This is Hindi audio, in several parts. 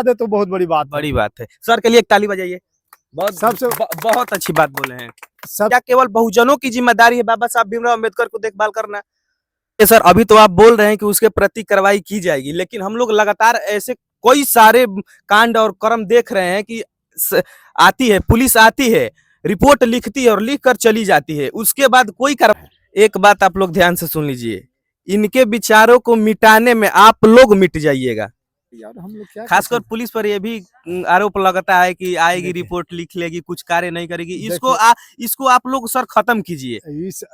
तो बहुत बड़ी बात है। सर के लिए एक ताली बजाइए। बहुत अच्छी बात बोले हैं। क्या केवल बहुजनों की जिम्मेदारी है बाबा साहब भीमराव अम्बेडकर को देखभाल करना? सर अभी तो आप बोल रहे हैं कि उसके प्रति कार्रवाई की जाएगी, लेकिन हम लोग लगातार ऐसे कोई सारे कांड और कर्म देख रहे हैं कि आती है पुलिस, आती है, रिपोर्ट लिखती है और लिख कर चली जाती है, उसके बाद कोई कार्रवाई। एक बात आप लोग ध्यान से सुन लीजिए, इनके विचारों को मिटाने में आप लोग मिट जाइएगा। यार हम लोग क्या, खासकर पुलिस पर यह भी आरोप लगता है कि आएगी रिपोर्ट लिख लेगी, कुछ कार्य नहीं करेगी। इसको आप लोग सर खत्म कीजिए।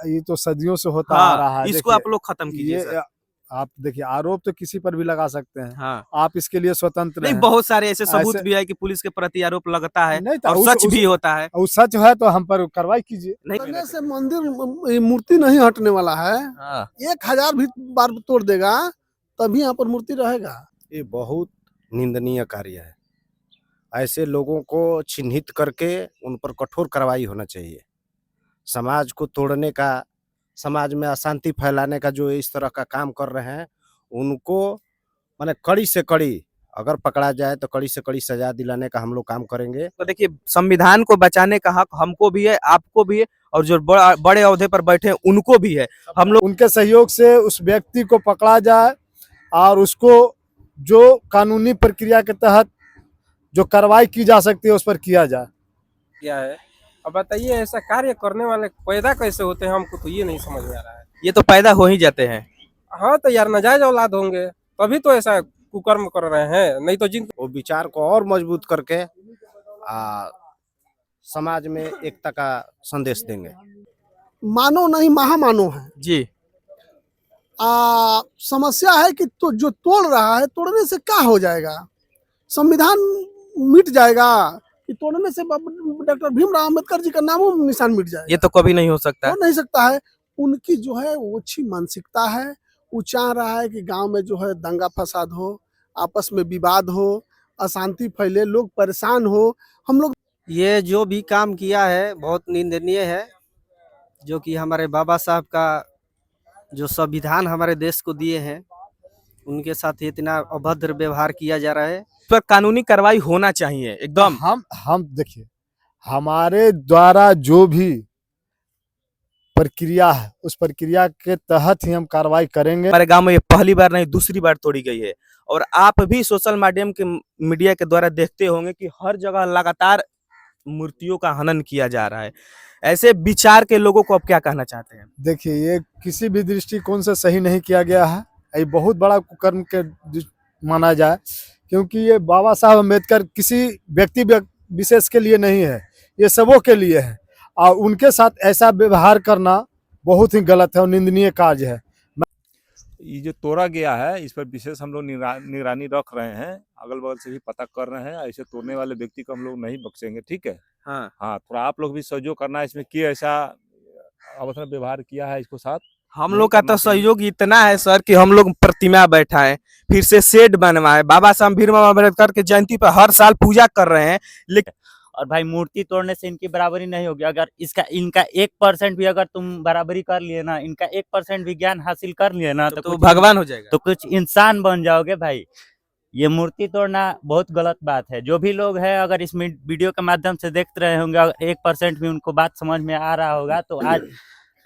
ये तो सदियों से होता आ रहा है, इसको आप लोग खत्म कीजिए। आप देखिए, आरोप तो किसी पर भी लगा सकते हैं। हाँ। आप इसके लिए स्वतंत्र नहीं हैं। बहुत सारे ऐसे सबूत भी है कि पुलिस के प्रति आरोप लगता है और सच भी होता है। और सच है तो हम पर कार्रवाई कीजिए। नहीं से मंदिर मूर्ति नहीं हटने वाला है। हाँ। 1000 भी बार तोड़ देगा तभी यहाँ पर मूर्ति रहेगा। ये बहुत निंदनीय कार्य है। ऐसे लोगों को चिन्हित करके उन पर कठोर कार्रवाई होना चाहिए। समाज को तोड़ने का, समाज में अशांति फैलाने का जो इस तरह का काम कर रहे हैं, उनको माने कड़ी से कड़ी, अगर पकड़ा जाए तो कड़ी से कड़ी सजा दिलाने का हम लोग काम करेंगे। तो देखिए, संविधान को बचाने का हक हमको भी है, आपको भी है, और जो बड़े ओहदे पर बैठे हैं उनको भी है। हम लोग उनके सहयोग से उस व्यक्ति को पकड़ा जाए और उसको जो कानूनी प्रक्रिया के तहत जो कार्रवाई की जा सकती है उस पर किया जाए। क्या है अब बताइए, ऐसा कार्य करने वाले पैदा कैसे होते हैं, हमको तो ये नहीं समझ में आ रहा है। ये तो पैदा हो ही जाते हैं। हाँ तो यार नाजायज औलाद होंगे तभी तो ऐसा कुकर्म कर रहे हैं, नहीं तो जिन वो विचार को और मजबूत करके समाज में एकता का संदेश देंगे। मानो नहीं महामानो है जी। समस्या है कि तो जो तोड़ रहा है, तोड़ने से क्या हो जाएगा? संविधान मिट जाएगा कि तोड़ने से डॉक्टर भीमराव अम्बेडकर जी का नाम निशान मिट जाएगा? ये तो कभी नहीं हो सकता। हो नहीं सकता है। उनकी जो है वो अच्छी मानसिकता है। वो चाह रहा है कि गांव में जो है दंगा फसाद हो, आपस में विवाद हो, अशांति फैले, लोग परेशान हो। हम लोग ये जो भी काम किया है बहुत निंदनीय है, जो कि हमारे बाबा साहब का जो संविधान हमारे देश को दिए हैं, उनके साथ इतना अभद्र व्यवहार किया जा रहा है। पर कानूनी कार्रवाई होना चाहिए एकदम। हम देखिए, हमारे द्वारा जो भी प्रक्रिया है उस प्रक्रिया के तहत ही हम कार्रवाई करेंगे। हमारे गांव में ये पहली बार नहीं दूसरी बार तोड़ी गई है, और आप भी सोशल मीडिया के द्वारा देखते होंगे कि हर जगह लगातार मूर्तियों का हनन किया जा रहा है। ऐसे विचार के लोगों को आप क्या कहना चाहते हैं? देखिए, ये किसी भी दृष्टिकोण से सही नहीं किया गया है। ये बहुत बड़ा कुकर्म के माना जाए, क्योंकि ये बाबा साहब अम्बेडकर किसी व्यक्ति विशेष के लिए नहीं है, ये सबों के लिए है। और उनके साथ ऐसा व्यवहार करना बहुत ही गलत है और निंदनीय कार्य है। ये जो तोड़ा गया है इस पर विशेष हम लोग निगरानी रख रहे हैं, अगल बगल से भी पता कर रहे हैं। ऐसे तोड़ने वाले व्यक्ति को हम लोग नहीं बख्शेंगे, ठीक है। हाँ, थोड़ा आप लोग भी सहयोग करना है इसमें कि ऐसा अवसर व्यवहार किया है इसको साथ। हम लोग का तो सहयोग इतना है सर कि हम लोग प्रतिमा बैठाएं, फिर से शेड बनवाए, बाबा साहब भीमराव अम्बेडकर के जयंती पर हर साल पूजा कर रहे हैं। लेकिन और भाई मूर्ति तोड़ने से इनकी बराबरी नहीं होगी। अगर इनका 1% भी अगर तुम बराबरी कर लिए ना, इनका 1% भी ज्ञान हासिल कर लिए ना, तो भगवान हो जाएगा, तो कुछ इंसान बन जाओगे भाई। ये मूर्ति तोड़ना बहुत गलत बात है। जो भी लोग हैं अगर इस वीडियो के माध्यम से देख रहे होंगे, अगर 1% भी उनको बात समझ में आ रहा होगा, तो आज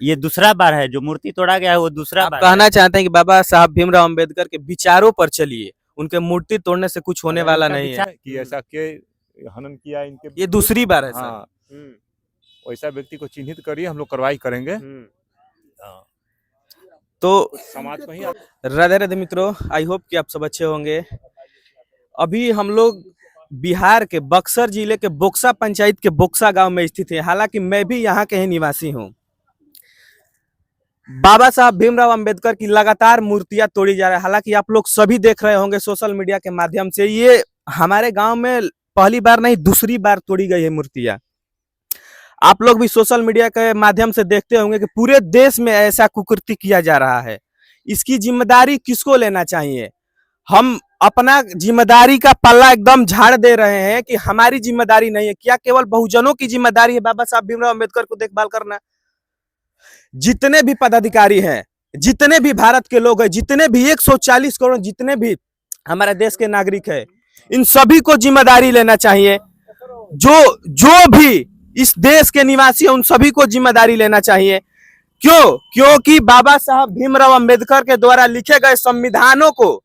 ये दूसरा बार है जो मूर्ति तोड़ा गया है, वो दूसरा बार कहना चाहते हैं कि बाबा साहब भीमराव अम्बेडकर के विचारों पर चलिए, उनके मूर्ति तोड़ने से कुछ होने वाला नहीं है। कि ऐसा के हनन किया इनके, ये दूसरी बार है। हाँ, वैसा व्यक्ति को चिन्हित करिए, हम लोग कार्रवाई करेंगे। तो समाज को ही राधे राधे मित्रों, आई होप कि आप सब अच्छे होंगे। अभी हम लोग बिहार के बक्सर जिले के बोक्सा पंचायत के बोक्सा गांव में स्थित है। हालांकि मैं भी यहाँ के ही निवासी हूँ। बाबा साहब भीमराव अंबेडकर की लगातार मूर्तियां तोड़ी जा रही है। हालांकि आप लोग सभी देख रहे होंगे सोशल मीडिया के माध्यम से, ये हमारे गांव में पहली बार नहीं दूसरी बार तोड़ी गई है मूर्तियां। आप लोग भी सोशल मीडिया के माध्यम से देखते होंगे कि पूरे देश में ऐसा कुकृत्य किया जा रहा है। इसकी जिम्मेदारी किसको लेना चाहिए? हम अपना जिम्मेदारी का पल्ला एकदम झाड़ दे रहे हैं कि हमारी जिम्मेदारी नहीं है। क्या केवल बहुजनों की जिम्मेदारी है बाबा साहब भीमराव अम्बेडकर को देखभाल करना? जितने भी पदाधिकारी हैं, जितने भी भारत के लोग हैं, जितने भी 140 करोड़ जितने भी हमारे देश के नागरिक हैं, इन सभी को जिम्मेदारी लेना चाहिए। जो भी इस देश के निवासी है उन सभी को जिम्मेदारी लेना चाहिए। क्योंकि बाबा साहब भीमराव अंबेडकर के द्वारा लिखे गए संविधानों को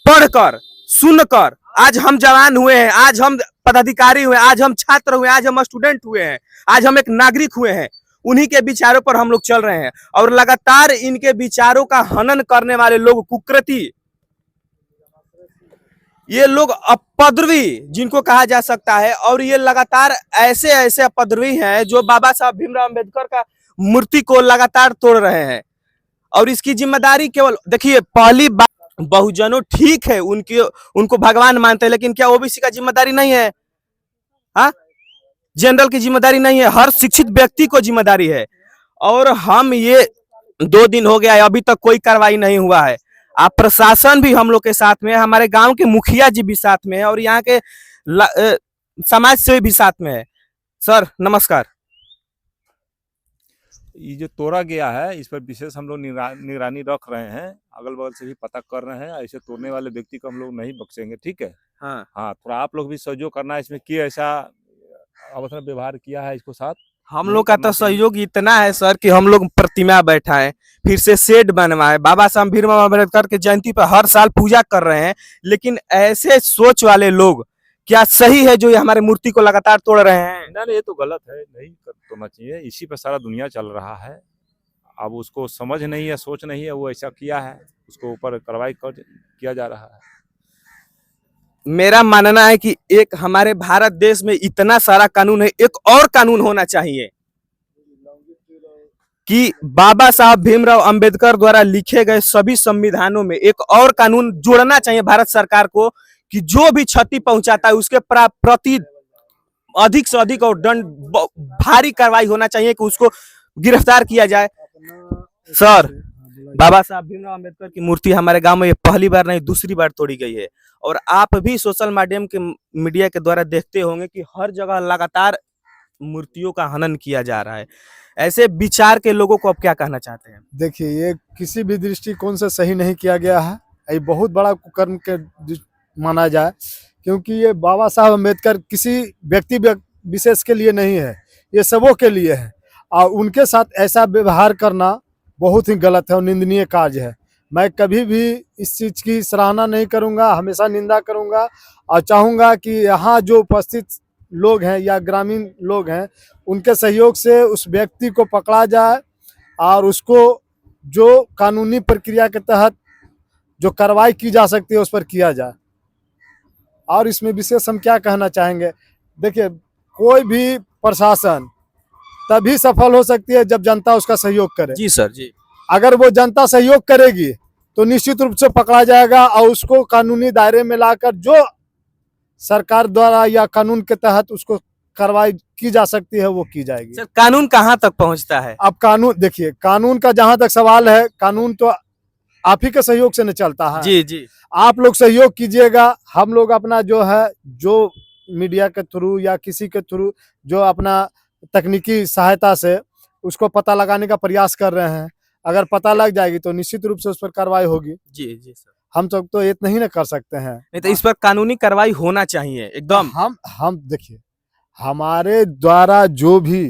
पढ़कर सुनकर आज हम जवान हुए हैं, आज हम पदाधिकारी हुए, आज हम छात्र हुए, आज हम स्टूडेंट हुए हैं, आज हम एक नागरिक हुए हैं। उन्हीं के विचारों पर हम लोग चल रहे हैं और लगातार इनके विचारों का हनन करने वाले लोग कुकृति, ये लोग अपद्रवी जिनको कहा जा सकता है, और ये लगातार ऐसे ऐसे अपद्रवी हैं जो बाबा साहब भीमराव अंबेडकर का मूर्ति को लगातार तोड़ रहे हैं। और इसकी जिम्मेदारी केवल देखिए, पहली बात बहुजनों ठीक है, उनको भगवान मानते हैं, लेकिन क्या ओबीसी का जिम्मेदारी नहीं है? हाँ, जनरल की जिम्मेदारी नहीं है, हर शिक्षित व्यक्ति को जिम्मेदारी है। और हम ये 2 दिन हो गया है, अभी तक कोई कार्रवाई नहीं हुआ है। आप प्रशासन भी हम लोग के साथ में है, हमारे गांव के मुखिया जी भी साथ में है और यहाँ के समाज सेवी भी साथ में है। सर नमस्कार। ये जो तोड़ा गया है इस पर विशेष हम लोग निगरानी रख रहे हैं, अगल बगल से भी पता कर रहे हैं। ऐसे तोड़ने वाले व्यक्ति को हम लोग नहीं बख्शेंगे, ठीक है? हाँ, थोड़ा आप लोग भी सहयोग करना है इसमें, कि ऐसा अवसर व्यवहार किया है इसको साथ। हम लोग का तो सहयोग इतना है सर कि हम लोग प्रतिमा बैठाएं, फिर से शेड बनवाएं, बाबा साहब भीमराव अंबेडकर के जयंती पर हर साल पूजा कर रहे हैं। लेकिन ऐसे सोच वाले लोग, क्या सही है जो ये हमारे मूर्ति को लगातार तोड़ रहे हैं? नहीं, ये तो गलत है, नहीं तोड़ना चाहिए। इसी पर सारा दुनिया चल रहा है। अब उसको समझ नहीं है, सोच नहीं है, वो ऐसा किया है, उसको ऊपर कार्रवाई किया जा रहा है। मेरा मानना है कि एक हमारे भारत देश में इतना सारा कानून है, एक और कानून होना चाहिए कि बाबा साहब भीमराव अंबेडकर द्वारा लिखे गए सभी संविधानों में एक और कानून जोड़ना चाहिए भारत सरकार को, कि जो भी क्षति पहुंचाता है उसके प्रति अधिक से अधिक और दंड भारी कार्रवाई होना चाहिए, कि उसको गिरफ्तार किया जाए। सर, बाबा साहब भीमराव अंबेडकर की मूर्ति हमारे गांव में ये पहली बार नहीं दूसरी बार तोड़ी गई है, और आप भी सोशल मीडिया के द्वारा देखते होंगे कि हर जगह लगातार मूर्तियों का हनन किया जा रहा है। ऐसे विचार के लोगों को आप क्या कहना चाहते हैं? देखिए, ये किसी भी दृष्टिकोण से सही नहीं किया गया है। ये बहुत बड़ा कुकर्म के माना जाए, क्योंकि ये बाबा साहब अम्बेडकर किसी व्यक्ति विशेष के लिए नहीं है, ये सबों के लिए है। और उनके साथ ऐसा व्यवहार करना बहुत ही गलत है और निंदनीय कार्य है। मैं कभी भी इस चीज़ की सराहना नहीं करूंगा, हमेशा निंदा करूंगा और चाहूंगा कि यहाँ जो उपस्थित लोग हैं या ग्रामीण लोग हैं, उनके सहयोग से उस व्यक्ति को पकड़ा जाए और उसको जो कानूनी प्रक्रिया के तहत जो कार्रवाई की जा सकती है उस पर किया जाए। और इसमें विशेष हम क्या कहना चाहेंगे, देखिए, कोई भी प्रशासन तभी सफल हो सकती है जब जनता उसका सहयोग करे। जी सर जी। अगर वो जनता सहयोग करेगी तो निश्चित रूप से पकड़ा जाएगा और उसको कानूनी दायरे में लाकर जो सरकार द्वारा या कानून के तहत उसको कार्रवाई की जा सकती है वो की जाएगी। सर, कानून कहाँ तक पहुँचता है? अब कानून, देखिए, कानून का जहां तक सवाल है, कानून तो आप ही के सहयोग से न चलता है। जी जी। आप लोग सहयोग कीजिएगा, हम लोग अपना जो है, जो मीडिया के थ्रू या किसी के थ्रू जो अपना तकनीकी सहायता से उसको पता लगाने का प्रयास कर रहे हैं। अगर पता लग जाएगी तो निश्चित रूप से उस पर कार्रवाई होगी। जी जी सर। हम सब तो इतना ही ना कर सकते हैं, नहीं तो इस पर कानूनी कार्रवाई होना चाहिए एकदम। हम देखिए, हमारे द्वारा जो भी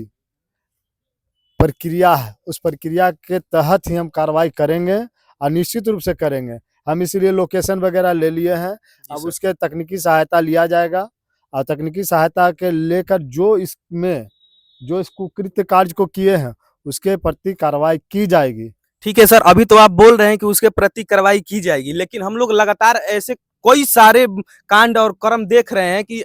प्रक्रिया है उस प्रक्रिया के तहत ही हम कार्रवाई करेंगे और निश्चित रूप से करेंगे। हम इसीलिए लोकेशन वगैरह ले लिए हैं, अब उसके तकनीकी सहायता लिया जाएगा और तकनीकी सहायता के लेकर जो इस कुकृत्य कार्य को किए हैं उसके प्रति कार्रवाई की जाएगी। ठीक है सर, अभी तो आप बोल रहे हैं कि उसके प्रति कार्रवाई की जाएगी, लेकिन हम लोग लगातार ऐसे कोई सारे कांड और कर्म देख रहे हैं कि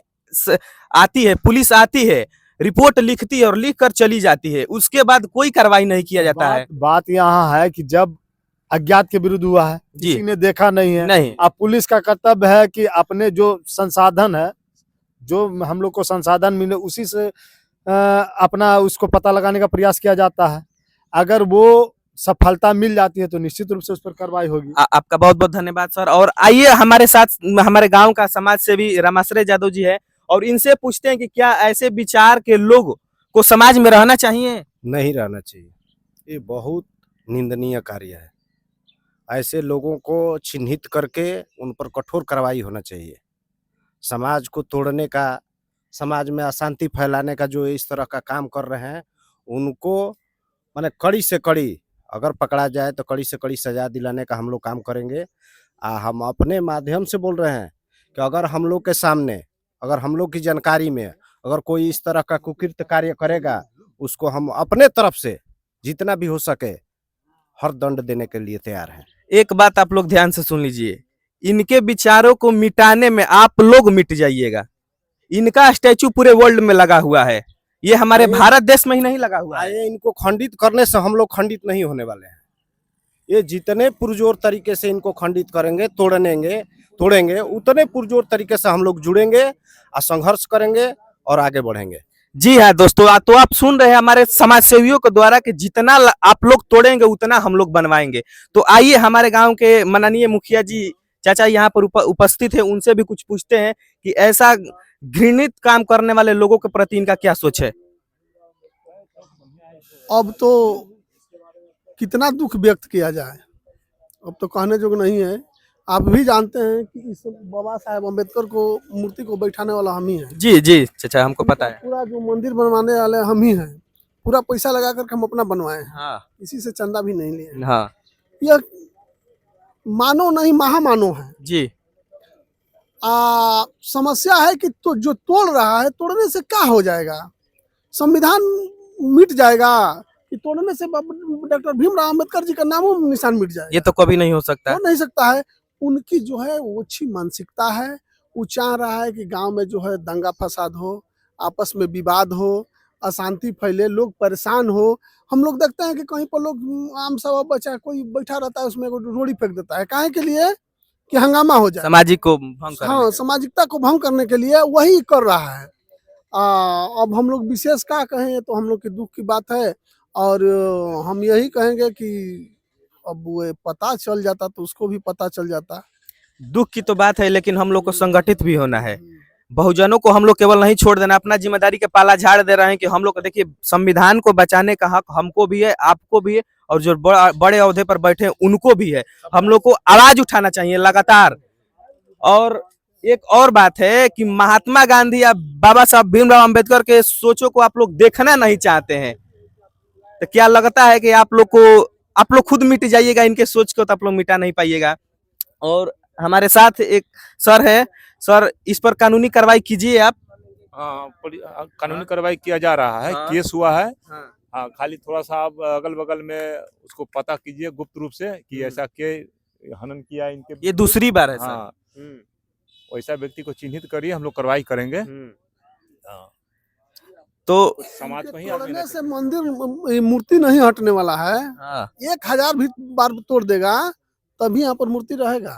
आती है पुलिस, आती है, रिपोर्ट लिखती है और लिख कर चली जाती है, उसके बाद कोई कार्रवाई नहीं किया जाता है। बात यहाँ है कि जब अज्ञात के विरुद्ध हुआ है, किसी ने देखा नहीं है, नहीं। अब पुलिस का कर्तव्य है कि अपने जो संसाधन है, जो हम लोग को संसाधन मिले, उसी से अपना उसको पता लगाने का प्रयास किया जाता है। अगर वो सफलता मिल जाती है तो निश्चित रूप से उस पर कार्रवाई होगी। आपका बहुत बहुत धन्यवाद सर। और आइए हमारे साथ हमारे गांव का समाज सेवी रामाश्रय यादव जी है, और इनसे पूछते हैं कि क्या ऐसे विचार के लोग को समाज में रहना चाहिए? नहीं रहना चाहिए, ये बहुत निंदनीय कार्य है। ऐसे लोगों को चिन्हित करके उन पर कठोर कार्रवाई होना चाहिए। समाज को तोड़ने का, समाज में अशांति फैलाने का जो इस तरह का काम कर रहे हैं, उनको माने कड़ी से कड़ी अगर पकड़ा जाए तो कड़ी से कड़ी सजा दिलाने का हम लोग काम करेंगे। हम अपने माध्यम से बोल रहे हैं कि अगर हम लोग के सामने, अगर हम लोग की जानकारी में अगर कोई इस तरह का कुकृत्य कार्य करेगा, उसको हम अपने तरफ से जितना भी हो सके हर दंड देने के लिए तैयार हैं। एक बात आप लोग ध्यान से सुन लीजिए, इनके विचारों को मिटाने में आप लोग मिट जाइएगा। इनका स्टैचू पूरे वर्ल्ड में लगा हुआ है, ये हमारे भारत देश में ही नहीं लगा हुआ है। इनको खंडित करने से हम लोग खंडित नहीं होने वाले हैं। ये जितने पुरजोर तरीके से इनको खंडित करेंगे, तोड़ेंगे, उतने पुरजोर तरीके से हम लोग जुड़ेंगे और संघर्ष करेंगे और आगे बढ़ेंगे। जी हाँ दोस्तों, तो आप सुन रहे हैं हमारे समाज सेवियों के द्वारा कि जितना आप लोग तोड़ेंगे उतना हम लोग बनवाएंगे। तो आइए हमारे गांव के माननीय मुखिया जी चाचा यहाँ पर उपस्थित है, उनसे भी कुछ पूछते हैं कि ऐसा घृणित काम करने वाले लोगों के प्रति इनका क्या सोच है। अब तो कितना दुख व्यक्त किया जाए, अब तो कहने जोग नहीं है। आप भी जानते हैं कि इस बाबा साहेब अम्बेडकर को मूर्ति को बैठाने वाला हम ही हैं। जी जी चाचा, हमको पता है। पूरा जो मंदिर बनवाने वाले हम ही हैं, पूरा पैसा लगा करके हम अपना बनवाए हैं। हाँ। किसी से चंदा भी नहीं लिए। हाँ। यह मानो नहीं महामानो है जी। समस्या है कि तो जो तोड़ रहा है, तोड़ने से क्या हो जाएगा? संविधान मिट जाएगा कि तोड़ने से डॉक्टर भीमराव अम्बेडकर जी का नाम निशान मिट जाएगा? ये तो कभी नहीं हो सकता। हो नहीं सकता है। उनकी जो है वो अच्छी मानसिकता है। वो चाह रहा है कि गांव में जो है दंगा फसाद हो, आपस में विवाद हो, अशांति फैले, लोग परेशान हो। हम लोग देखते हैं कि कहीं पर लोग आम सभा बच्चा कोई बैठा रहता है, उसमें रोड़ी फेंक देता है। काहे के लिए? कि हंगामा हो जाए, सामाजिक को भंग करने। हाँ, सामाजिकता को भंग करने के लिए वही कर रहा है। अब हम लोग विशेष क्या कहें, तो हम लोग की दुख की बात है। और हम यही कहेंगे कि अब वो पता चल जाता तो उसको भी पता चल जाता। दुख की तो बात है, लेकिन हम लोग को संगठित भी होना है। बहुजनों को हम लोग केवल नहीं छोड़ देना, अपना जिम्मेदारी के पाला झाड़ दे रहे हैं कि हम लोग को देखिए, संविधान को बचाने का हक हमको भी है, आपको भी है, और जो बड़े ओहदे पर बैठे हैं उनको भी है। हम लोग को आवाज उठाना चाहिए लगातार। और एक और बात है कि महात्मा गांधी या बाबा साहब भीमराव अम्बेडकर के सोचों को आप लोग देखना नहीं चाहते हैं, तो क्या लगता है कि आप लोग खुद मिट जाइएगा, इनके सोच को तो आप लोग मिटा नहीं पाइएगा। और हमारे साथ एक सर है, सर इस पर कानूनी कार्रवाई कीजिए आप। कानूनी कार्रवाई किया जा रहा है। हाँ। केस हुआ है। हाँ। खाली थोड़ा सा आप अगल बगल में उसको पता कीजिए गुप्त रूप से कि ऐसा के हनन किया इनके। ये दूसरी बार है सर। हाँ, वैसा व्यक्ति को चिन्हित करिए, हम लोग कार्रवाई करेंगे। हाँ। तो समाज को ही तोड़ने से मंदिर मूर्ति नहीं हटने वाला है। हाँ। 1000 भी बार तोड़ देगा तभी यहाँ पर मूर्ति रहेगा।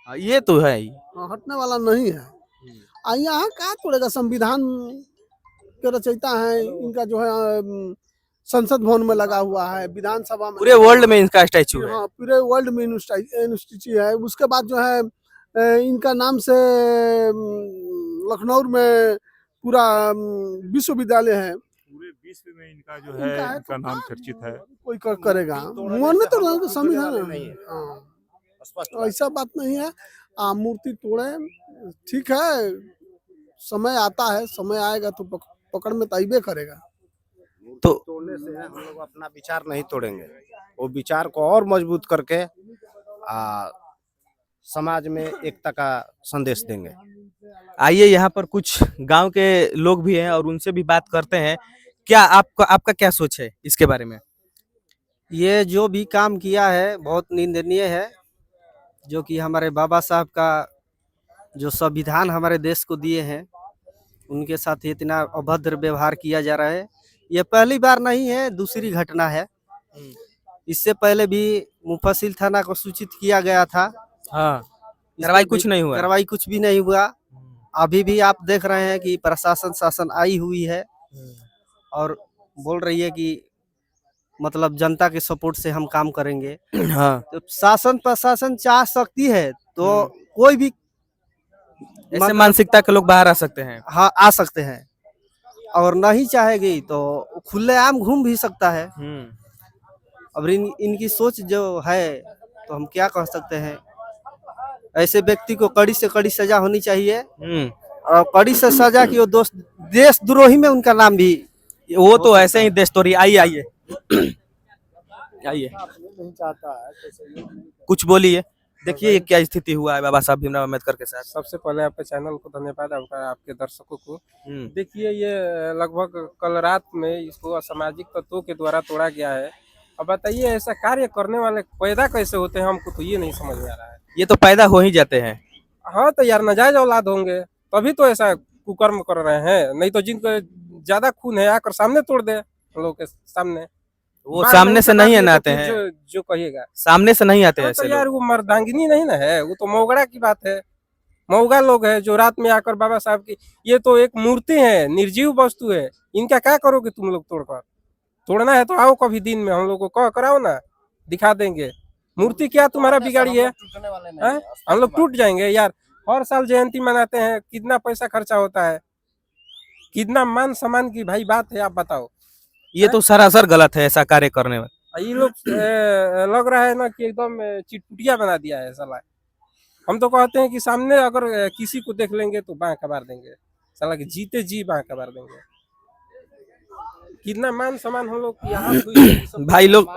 ये तो है ही। हटने वाला नहीं है। यहाँ क्या तोड़ेगा? संविधान के रचयिता है, इनका जो है संसद भवन में लगा हुआ है, विधानसभा में, पूरे वर्ल्ड में इनका स्टैचू है। हाँ, पूरे वर्ल्ड में इंस्टीट्यूट है। उसके बाद जो है इनका नाम से लखनऊ में पूरा विश्वविद्यालय है। पूरे विश्व में इनका जो है इनका नाम चर्चित है। कोई करेगा मन तो संविधान नहीं है। ऐसा बात नहीं है। मूर्ति तोड़े, ठीक है, समय आता है, समय आएगा तो पकड़ में ताइबे करेगा। तो तोड़ने से हम लोग अपना विचार नहीं तोड़ेंगे, वो विचार को और मजबूत करके समाज में एकता का संदेश देंगे। आइए यहाँ पर कुछ गांव के लोग भी हैं और उनसे भी बात करते हैं। क्या आपका क्या सोच है इसके बारे में? ये जो भी काम किया है बहुत निंदनीय है। जो कि हमारे बाबा साहब का जो संविधान हमारे देश को दिए हैं, उनके साथ इतना अभद्र व्यवहार किया जा रहा है। ये पहली बार नहीं है, दूसरी घटना है। इससे पहले भी मुफस्सिल थाना को सूचित किया गया था। हाँ। कार्रवाई कुछ नहीं हुआ। कार्रवाई कुछ भी नहीं हुआ। अभी भी आप देख रहे हैं कि प्रशासन शासन आई हुई है और बोल रही है कि मतलब जनता के सपोर्ट से हम काम करेंगे। हाँ। तो शासन प्रशासन चाह सकती है तो कोई भी ऐसे मानसिकता के लोग बाहर आ सकते हैं। हाँ, आ सकते हैं। और नहीं चाहेगी तो खुलेआम घूम भी सकता है। अब इनकी सोच जो है तो हम क्या कह सकते हैं। ऐसे व्यक्ति को कड़ी से कड़ी सजा होनी चाहिए और कड़ी से सजा की वो दोस्त देशद्रोही में उनका नाम भी वो तो ऐसे ही देशद्रोही। आइए आइए आइए, नहीं चाहता है कुछ बोलिए। देखिए ये क्या स्थिति हुआ है बाबा साहब भीमराव अम्बेडकर के साथ। सबसे पहले आपके चैनल को धन्यवाद, आपके दर्शकों को। देखिए ये लगभग कल रात में इसको असामाजिक तत्वों के द्वारा तोड़ा गया है। अब बताइए ऐसा कार्य करने वाले पैदा कैसे होते हैं, हमको तो ये नहीं समझ में आ रहा है। ये तो पैदा हो ही जाते हैं। हाँ तो यार नाजायज औलाद होंगे तभी तो ऐसा कुकर्म कर रहे हैं, नहीं तो जिनको ज्यादा खून है आकर सामने तोड़ दे हम लोग के सामने। वो सामने से नहीं आते हैं, जो कहिएगा सामने से नहीं आते हैं तो यार वो मर्दांगिनी नहीं ना है, वो तो मौगड़ा की बात है। मौगा लोग है जो रात में आकर बाबा साहब की, ये तो एक मूर्ति है, निर्जीव वस्तु है, इनका क्या करोगे तुम लोग तोड़कर? तोड़ना है तो आओ कभी दिन में, हम लोग को कह कराओ ना, दिखा देंगे। मूर्ति क्या तुम्हारा बिगाड़ी है? हम लोग टूट जाएंगे यार। हर साल जयंती मनाते हैं, कितना पैसा खर्चा होता है, कितना मान सम्मान की भाई बात है, आप बताओ। ये तो सरासर गलत है ऐसा कार्य करने में। ये लोग लग रहा है ना कि एकदम चिटपुटिया बना दिया है साला। हम तो कहते हैं कि सामने अगर किसी को देख लेंगे तो बाँह कबार देंगे, साला कि जीते जी बाँह कबार देंगे। कितना मान सम्मान हम लोग यहाँ भाई लोग,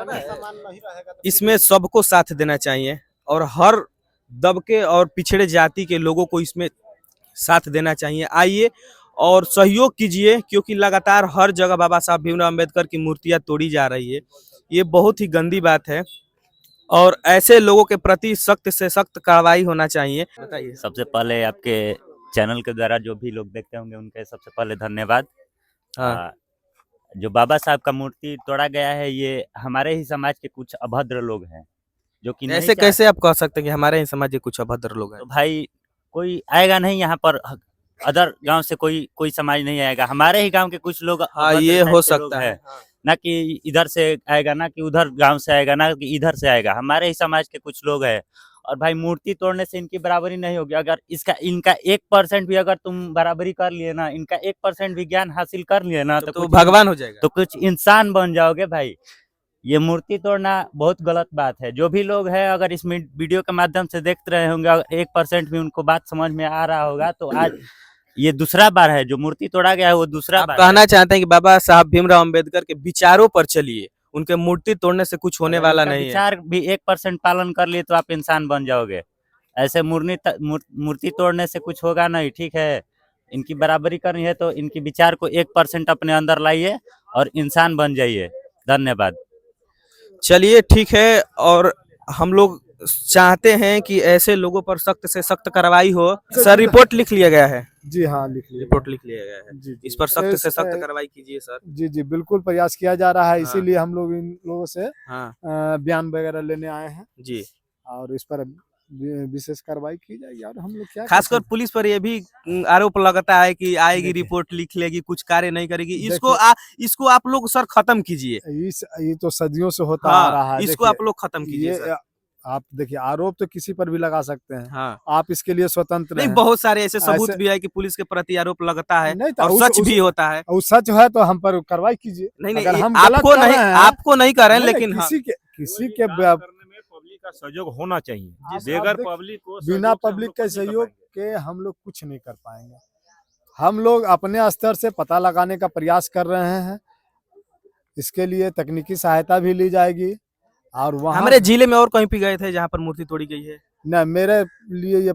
इसमें सबको साथ देना चाहिए और हर दबके और पिछड़े जाति के लोगों को इसमें साथ देना चाहिए। आइए और सहयोग कीजिए, क्योंकि लगातार हर जगह बाबा साहब भीमराव अम्बेडकर की मूर्तियां तोड़ी जा रही है। ये बहुत ही गंदी बात है और ऐसे लोगों के प्रति सख्त से सख्त कार्रवाई होना चाहिए। बताइए। सबसे पहले आपके चैनल के द्वारा जो भी लोग देखते होंगे उनके सबसे पहले धन्यवाद। हाँ। जो बाबा साहब का मूर्ति तोड़ा गया है, ये हमारे ही समाज के कुछ अभद्र लोग हैं जो कि ऐसे कैसे आप कह सकते हैं कि हमारे ही समाज के कुछ अभद्र लोग हैं? तो भाई कोई आएगा नहीं यहाँ पर, अदर गांव से कोई समाज नहीं आएगा, हमारे ही गांव के कुछ लोग। हाँ ये हो सकता है, ना कि इधर से आएगा, ना कि उधर गांव से आएगा, ना कि इधर से आएगा, हमारे ही समाज के कुछ लोग हैं। और भाई मूर्ति तोड़ने से इनकी बराबरी नहीं होगी। अगर इनका 1% भी अगर तुम बराबरी कर लिए ना, इनका 1% भी ज्ञान हासिल कर लिए ना, तो भगवान हो जाएगा, तो कुछ इंसान बन जाओगे भाई। ये मूर्ति तोड़ना बहुत गलत बात है। जो भी लोग हैं अगर इस वीडियो के माध्यम से देख रहे होंगे, अगर 1% भी उनको बात समझ में आ रहा होगा, तो आज ये दूसरा बार है जो मूर्ति तोड़ा गया है, वो दूसरा बार कहना चाहते हैं कि बाबा साहब भीमराव अम्बेडकर के विचारों पर चलिए, उनके मूर्ति तोड़ने से कुछ होने वाला नहीं है। विचार भी 1% पालन कर लिए तो आप इंसान बन जाओगे। ऐसे मूर्ति तोड़ने से कुछ होगा नहीं, ठीक है। इनकी बराबरी करनी है तो इनकी विचार को 1% अपने अंदर लाइए और इंसान बन जाइए। धन्यवाद। चलिए ठीक है, और हम लोग चाहते हैं कि ऐसे लोगों पर सख्त से सख्त कार्रवाई हो। सर रिपोर्ट लिख लिया गया है? जी हाँ, लिख लिया, रिपोर्ट लिख लिया गया है। जी, इस पर सख्त से सख्त कार्रवाई कीजिए सर। जी जी बिल्कुल प्रयास किया जा रहा है। हाँ। इसीलिए हम लोग इन लोगों से बयान वगैरह लेने आए हैं जी, और इस पर विशेष कार्रवाई की जाएगी। और हम लोग क्या खासकर पुलिस पर ये भी आरोप लगता है कि आएगी रिपोर्ट लिख लेगी, कुछ कार्य नहीं करेगी। इसको आप लोग सर खत्म कीजिए। ये तो सदियों से होता आ रहा है, इसको आप लोग खत्म कीजिए। आप देखिए, आरोप तो किसी पर भी लगा सकते हैं। हाँ। आप इसके लिए स्वतंत्र नहीं, हैं। बहुत सारे ऐसे सबूत भी है कि पुलिस के प्रति आरोप लगता है नहीं, और सच भी होता है। और सच है तो हम पर कार्रवाई कीजिए। नहीं, अगर हम आपको नहीं कर रहे हैं, लेकिन किसी के पब्लिक का सहयोग होना चाहिए। बगैर पब्लिक को, बिना पब्लिक के सहयोग के हम लोग कुछ नहीं कर पाएंगे। हम लोग अपने स्तर से पता लगाने का प्रयास कर रहे हैं। इसके लिए तकनीकी सहायता भी ली जाएगी। और वहाँ हमारे जिले में और कहीं भी गए थे जहाँ पर मूर्ति तोड़ी गई है? न, मेरे लिए ये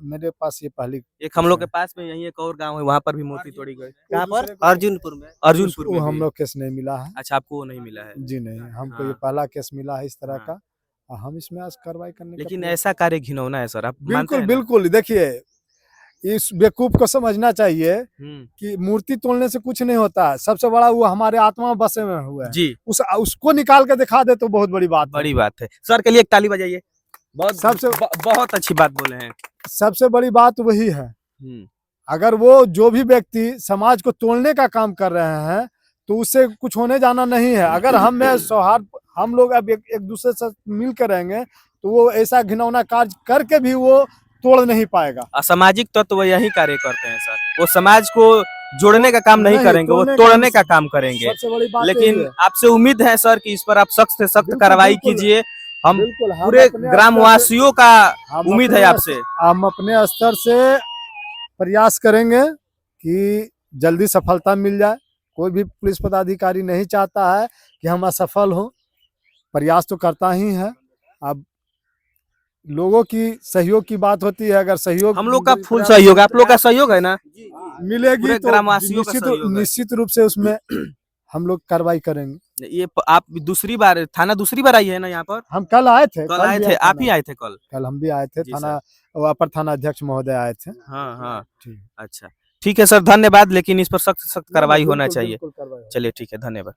मेरे पास ये पहली। एक हम लोग के पास में यही एक और गांव है, वहाँ पर भी मूर्ति तोड़ी गई। कहाँ पर? अर्जुनपुर में। अर्जुनपुर में हम लोग केस नहीं मिला है। अच्छा, आपको वो नहीं मिला है? जी नहीं, हमको ये पहला केस मिला है इस तरह का। हम इसमें आज कार्रवाई करने लेकिन ऐसा कार्य घिनौना है सर, आप बिल्कुल बिल्कुल। देखिए, इस बेवकूफ को समझना चाहिए कि मूर्ति तोड़ने से कुछ नहीं होता है। सबसे बड़ा वो हमारे आत्मा बसे में हुआ है जी, उसको निकाल के दिखा दे तो बहुत बड़ी बात है। सर के लिए एक ताली बजाइए। बहुत अच्छी बात बोले हैं। सबसे बड़ी बात वही है। अगर वो जो भी व्यक्ति समाज को तोड़ने का काम कर रहे हैं तो उससे कुछ होने जाना नहीं है। अगर हम लोग अब एक दूसरे से मिल कर रहेंगे तो वो ऐसा घिनौना कार्य करके भी वो तोड़ नहीं पाएगा। असामाजिक तत्व यही कार्य करते हैं सर, वो समाज को जोड़ने का काम नहीं करेंगे, वो तोड़ने का काम करेंगे। लेकिन आपसे उम्मीद है सर कि इस पर आप सख्त से सख्त कार्रवाई कीजिए। हम पूरे ग्रामवासियों का उम्मीद है आपसे। हम अपने स्तर से प्रयास करेंगे कि जल्दी सफलता मिल जाए। कोई भी पुलिस पदाधिकारी नहीं चाहता है कि हम असफल हों, प्रयास तो करता ही है। अब लोगों की सहयोग की बात होती है, अगर सहयोग हम लोग का फुल सहयोग, आप लोग का सहयोग है ना, मिलेगी पूरे तो ग्रामवासियों का सहयोग है। निश्चित रूप से उसमें हम लोग कार्रवाई करेंगे। ये आप दूसरी बार थाना दूसरी बार आई है ना यहाँ पर? हम कल आए थे, कल आए भी थे, आए आप ही आए थे कल? कल हम भी आए थे, जी थाना अपर थाना अध्यक्ष महोदय आए थे। हाँ हाँ ठीक। अच्छा ठीक है सर, धन्यवाद, लेकिन इस पर सख्त सख्त कार्रवाई होना चाहिए। बिल्कुल कार्रवाई। चलिए ठीक है, धन्यवाद।